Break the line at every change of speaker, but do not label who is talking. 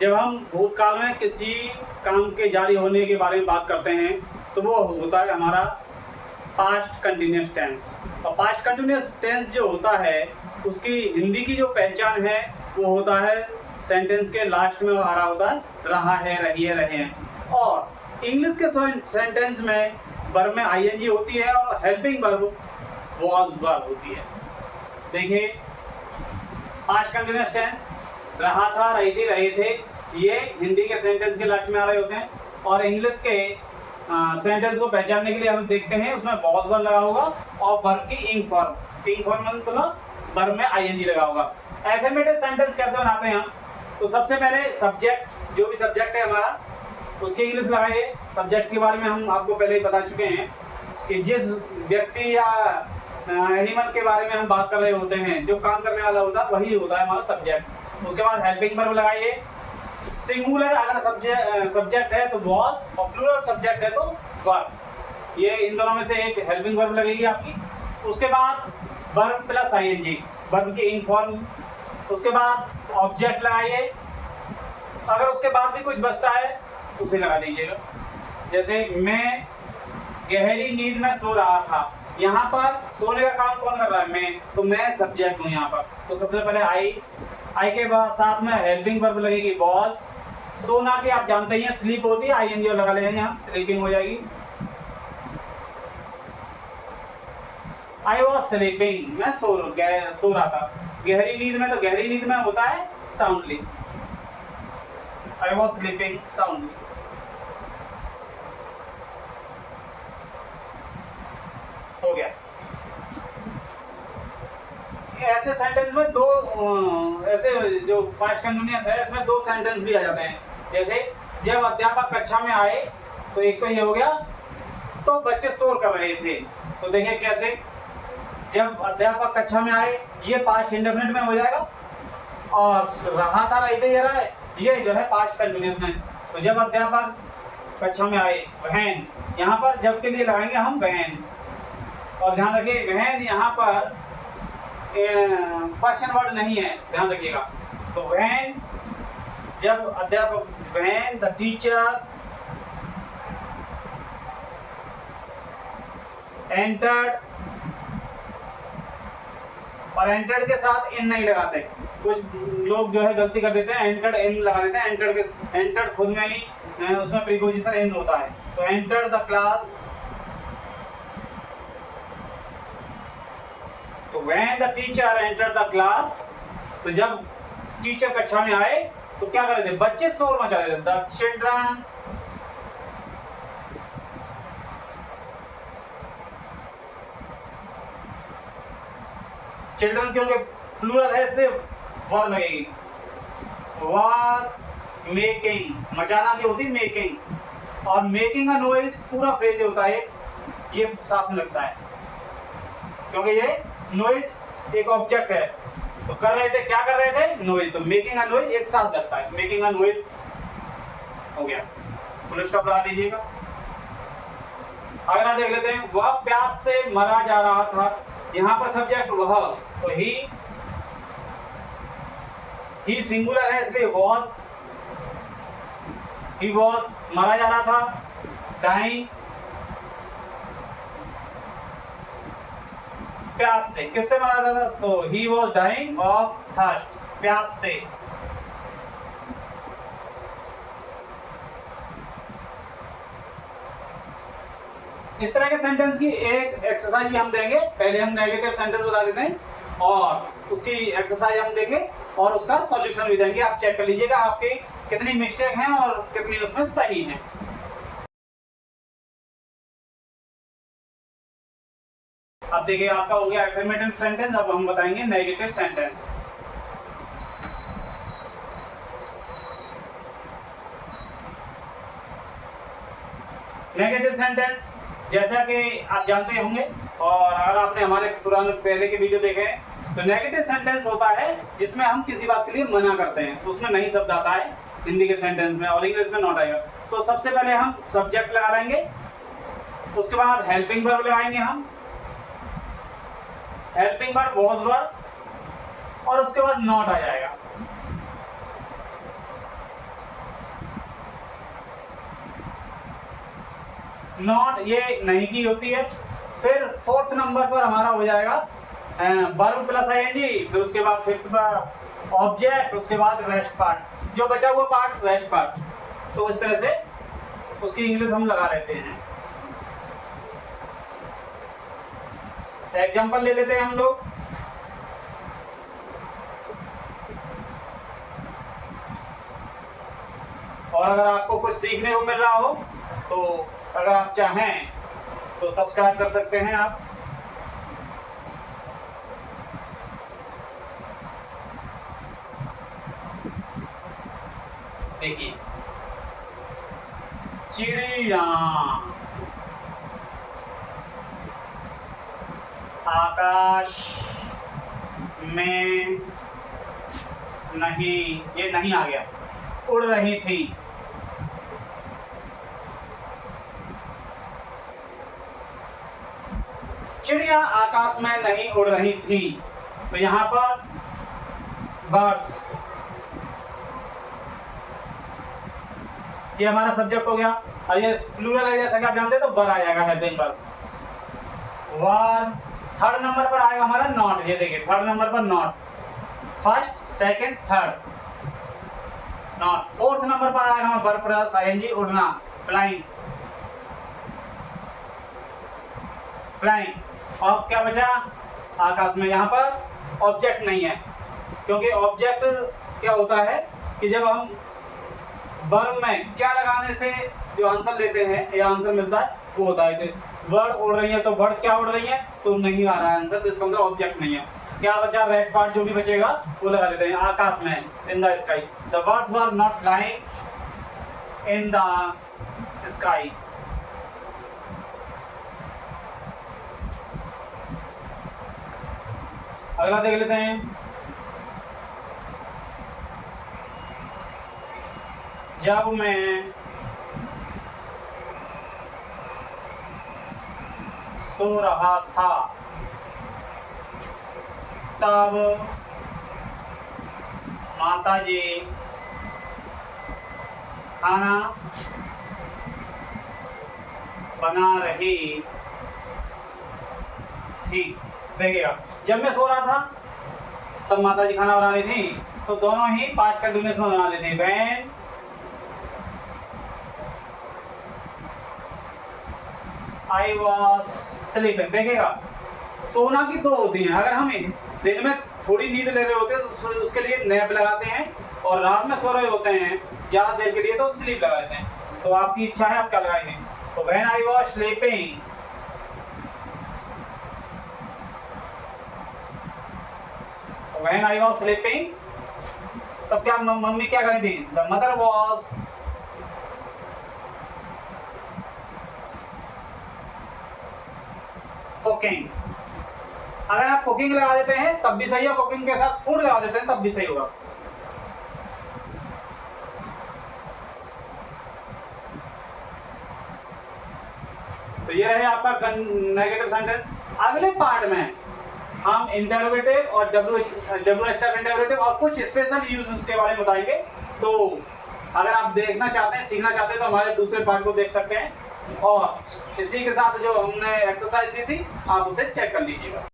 जब हम भूतकाल में किसी काम के जारी होने के बारे में बात करते हैं तो वो होता है हमारा पास्ट कंटिन्यूस टेंस। और पास्ट कंटिन्यूस टेंस जो होता है उसकी हिंदी की जो पहचान है वो होता है सेंटेंस के लास्ट में आ रहा होता है रहा है, रही है, रहे हैं। और इंग्लिश के सेंटेंस में वर्ब में आईएनजी होती है और हेल्पिंग वर्ब वाज वर्ब होती है। देखिए पास्ट कंटिन्यूस टेंस रहा था, रही थी, रहे थे, ये हिंदी के सेंटेंस के लास्ट में आ रहे होते हैं। और इंग्लिश के सेंटेंस को पहचानने के लिए हम देखते हैं उसमें वाज वर्ब लगा होगा और वर्ब की इंग फॉर्म मतलब वर्ब में आईएनजी लगा होगा। एफर्मेटिव सेंटेंस कैसे बनाते हैं हम? तो सबसे पहले सब्जेक्ट, जो भी सब्जेक्ट है हमारा उसकी इंग्लिश लगाइए। सब्जेक्ट के बारे में हम आपको पहले ही बता चुके हैं कि जिस व्यक्ति या एनिमल के बारे में हम बात कर रहे होते हैं, जो काम करने वाला होता है वही होता है हमारा सब्जेक्ट। उसके बाद हेल्पिंग वर्ब लगाइए। सिंगुलर अगर सब्जेक्ट है तो वाज और प्लूरल सब्जेक्ट है तो वर्ब। ये इन दोनों में से एक हेल्पिंग वर्ब लगेगी आपकी। उसके बाद वर्ब प्लस आईएनजी, वर्ब की इंग फॉर्म। उसके बाद ऑब्जेक्ट लगाइए। अगर उसके बाद भी कुछ बचता है उसे लगा दीजिएगा। जैसे मैं गहरी नींद में सो रहा था, यहाँ पर सोने का काम कौन कर रहा है? मैं, तो मैं सब्जेक्ट हूँ यहाँ पर। तो सबसे पहले आई के बाद साथ में हेल्पिंग वर्ब लगेगी वाज। सोना के आप जानते ही हैं स्लीप होती है, आईएनजी लगा लेंगे यहाँ, स्लीपिंग हो जाएगी। आई वॉज स्लीपिंग, मैं सो रहा था। गहरी नींद में, तो गहरी नींद में होता है soundly. I was sleeping soundly. हो गया। ऐसे सेंटेंस में दो ऐसे जो पास्ट कंटिन्यूअस है इसमें दो सेंटेंस भी आ जाते हैं। जैसे जब अध्यापक कक्षा में आए, तो एक तो ये हो गया तो बच्चे शोर कर रहे थे। तो देखिए कैसे, जब अध्यापक कक्षा में आए ये पास्ट इंडेफिनिट में हो जाएगा और रहा था, रही थी, ये रहा है, ये जो है पास्ट कंटिन्यूअस में। तो जब अध्यापक कक्षा में आए, वहन, यहाँ पर जब के लिए लगाएंगे हम वहन। और ध्यान रखिए वहन यहाँ पर क्वेश्चन वर्ड नहीं है, ध्यान रखिएगा। तो व्हेन, जब अध्यापक, व्हेन द टीचर एंटर्ड, और एंटर्ड के साथ इन नहीं लगाते। कुछ लोग जो है गलती कर देते हैं, एंटर्ड इन लगा देते हैं। एंटर्ड खुद में ही उसमें प्रीपोजिशन इन होता है। तो एंटर्ड द क्लास, तो when the teacher entered the class, तो जब टीचर कक्षा में आए तो क्या कर रहे थे? बच्चे शोर मचा रहे थे। The children क्योंकि प्लूरल है इसलिए वर्ब लगेगी। वर मेकिंग, मचाना की होती मेकिंग, और मेकिंग अ नॉइज पूरा फ्रेज होता है, ये साथ में लगता है क्योंकि ये नॉइज एक ऑब्जेक्ट है। तो कर रहे थे, क्या कर रहे थे? नॉइज। तो मेकिंग अ नॉइज एक साथ लगता है, मेकिंग अ नॉइज हो गया। फुल स्टॉप लगा दीजिएगा। अगला देख लेते हैं, वह प्यास से मरा जा रहा था। यहाँ पर सब्जेक्ट वह, तो ही सिंगुलर है इसलिए वॉज, ही वॉज, मरा जा रहा था, डाइंग, प्यास से। किससे मरा था? तो he was dying of thirst, प्यास से। इस तरह के सेंटेंस की एक एक्सरसाइज भी हम देंगे। पहले हम नेगेटिव सेंटेंस बता देते हैं और उसकी एक्सरसाइज हम देंगे और उसका सॉल्यूशन भी देंगे। आप चेक कर लीजिएगा आपके कितनी मिस्टेक हैं और कितनी उसमें सही हैं। अब देखिए आपका हो गया एफर्मेटिव सेंटेंस। अब हम बताएंगे नेगेटिव सेंटेंस। नेगेटिव सेंटेंस जैसा कि आप जानते होंगे, और अगर आपने हमारे पुराने पहले के वीडियो देखे हैं, तो नेगेटिव सेंटेंस होता है जिसमें हम किसी बात के लिए मना करते हैं। तो उसमें नहीं शब्द आता है हिंदी के सेंटेंस में और इंग्लिश में नॉट आएगा। तो सबसे पहले हम सब्जेक्ट लगा लेंगे, उसके बाद हेल्पिंग वर्ब लगाएंगे हम, हेल्पिंग वर्ब वाज वर्ब, और उसके बाद नॉट आ जाएगा। नॉट ये नहीं की होती है। फिर फोर्थ नंबर पर हमारा हो जाएगा वर्ब प्लस आईएनजी, फिर उसके बाद फिफ्थ पर ऑब्जेक्ट, उसके बाद रेस्ट पार्ट, जो बचा हुआ पार्ट रेस्ट पार्ट। तो इस तरह से उसकी इंग्लिश हम लगा लेते हैं। एग्जांपल ले लेते हैं हम लोग। और अगर आपको कुछ सीखने को मिल रहा हो तो अगर आप चाहें तो सब्सक्राइब कर सकते हैं आप। देखिए, चिड़िया आकाश में नहीं, ये नहीं आ गया, उड़ रही थी। चिड़िया आकाश में नहीं उड़ रही थी, तो यहां पर बर्ड्स, ये हमारा सब्जेक्ट हो गया। और ये प्लूरल है, जैसा कि आप जानते हैं, तो वर आ जाएगा, हेल्पिंग वर्ब। वर थर्ड नंबर पर आएगा हमारा नॉट। ये देखिए थर्ड नंबर पर not, first second third not. Fourth number पर आएगा हमारा वर्ब प्लस आईएनजी, उड़ना, फ्लाइंग, फ्लाइंग। और क्या बचा आकाश में, यहाँ पर ऑब्जेक्ट नहीं है, क्योंकि ऑब्जेक्ट क्या होता है कि जब हम वर्ब में क्या लगाने से जो आंसर लेते हैं या आंसर मिलता है वो होता है कि वर्ड उड़ रही है, तो वर्ड क्या उड़ रही है, तो नहीं आ रहा है आंसर, तो इसका मतलब ऑब्जेक्ट नहीं है। क्या बचा, रेस्ट पार्ट जो भी बचेगा वो लगा देते हैं। आकाश में, in the sky, the birds were not flying in the sky. अगला देख लेते हैं। जब मैं सो रहा था तब माताजी खाना बना रही थी। देखिएगा, जब मैं सो रहा था तब माताजी खाना बना रही थी, तो दोनों ही पास्ट कंटिन्यूअस में बना रही थी। When I was sleeping. देखिएगा, सोना की दो होती हैं। अगर हम दिन में थोड़ी नींद ले रहे होते हैं तो उसके लिए नैप लगाते हैं, और रात में सो रहे होते हैं ज़्यादा देर के लिए तो स्लीप लगा देते हैं। तो आपकी इच्छा है आप क्या लगाएंगे। तो when I was sleeping, when I was sleeping, तब क्या मम्मी क्या करी थी, द मदर वॉज कुकिंग। अगर आप कुकिंग लगा देते हैं तब भी सही है, कुकिंग के साथ फूड लगा देते हैं तब भी सही होगा। तो ये रहे आपका नेगेटिव सेंटेंस। अगले पार्ट में हम इंटरोगेटिव और डब्ल्यू स्टार इंटरोगेटिव और कुछ स्पेशल यूज के बारे में बताएंगे। तो अगर आप देखना चाहते हैं, सीखना चाहते हैं, तो हमारे दूसरे पार्ट को देख सकते हैं। और इसी के साथ जो हमने एक्सरसाइज दी थी आप उसे चेक कर लीजिएगा।